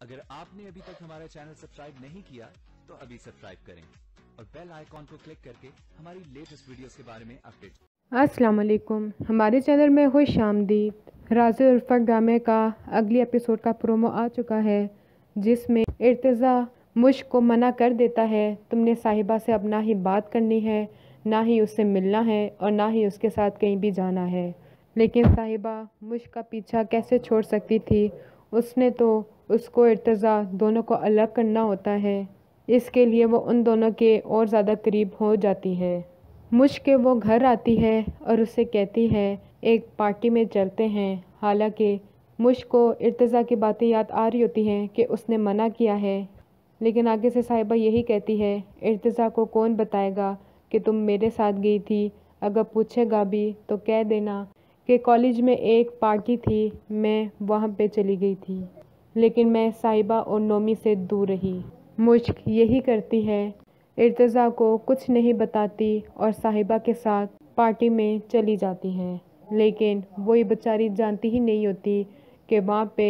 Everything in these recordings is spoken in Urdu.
اگر آپ نے ابھی تک ہمارا چینل سبسکرائب نہیں کیا تو ابھی سبسکرائب کریں اور بیل آئیکن کو کلک کر کے ہماری لیٹسٹ ویڈیوز کے بارے میں اپڈیٹ۔ السلام علیکم، ہمارے چینل میں خوش آمدید۔ راز الفت ڈرامے کا اگلی ایپیسوڈ کا پرومو آ چکا ہے، جس میں ارتضیٰ مشک کو منع کر دیتا ہے، تم نے صاحبہ سے اب نہ ہی بات کرنی ہے، نہ ہی اس سے ملنا ہے اور نہ ہی اس کے ساتھ کہیں بھی جانا ہے۔ لیکن صاحبہ مشک کا پیچھا کیسے چھوڑ سکتی تھی؟ اس نے تو اس کو ارتضیٰ دونوں کو الگ کرنا ہوتا ہے، اس کے لیے وہ ان دونوں کے اور زیادہ قریب ہو جاتی ہے۔ مشک کے وہ گھر آتی ہے اور اسے کہتی ہے ایک پارٹی میں چلتے ہیں، حالانکہ مشک کو ارتضیٰ کی باتیں یاد آ رہی ہوتی ہیں کہ اس نے منع کیا ہے، لیکن آگے سے صاحبہ یہی کہتی ہے ارتضیٰ کو کون بتائے گا کہ تم میرے ساتھ گئی تھی، اگر پوچھے گا بھی تو کہہ دینا کہ کالج میں ایک پارٹی تھی، میں وہاں پہ چلی گئی تھی، لیکن میں صاحبہ اور نومی سے دور رہی۔ مشک یہی کرتی ہے، ارتضیٰ کو کچھ نہیں بتاتی اور صاحبہ کے ساتھ پارٹی میں چلی جاتی ہے، لیکن وہ یہ بیچاری جانتی ہی نہیں ہوتی کہ وہاں پہ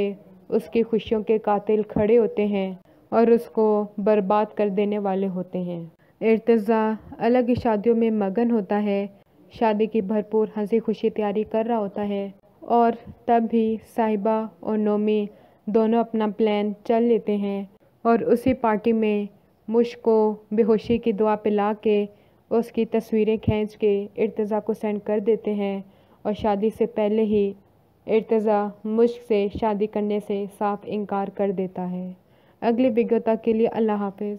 اس کی خوشیوں کے قاتل کھڑے ہوتے ہیں اور اس کو برباد کر دینے والے ہوتے ہیں۔ ارتضیٰ الگ ہی شادیوں میں مگن ہوتا ہے، شادی کی بھرپور ہنسی خوشی تیاری کر رہا ہوتا ہے، اور تب بھی صاحبہ اور نومی دونوں اپنا پلان چل لیتے ہیں اور اسی پارٹی میں مشک کو بے ہوشی کی دوا پلا کے اس کی تصویریں کھینچ کے ارتضیٰ کو سینڈ کر دیتے ہیں، اور شادی سے پہلے ہی ارتضیٰ مشک سے شادی کرنے سے صاف انکار کر دیتا ہے۔ اگلی ویڈیو تک کے لیے اللہ حافظ۔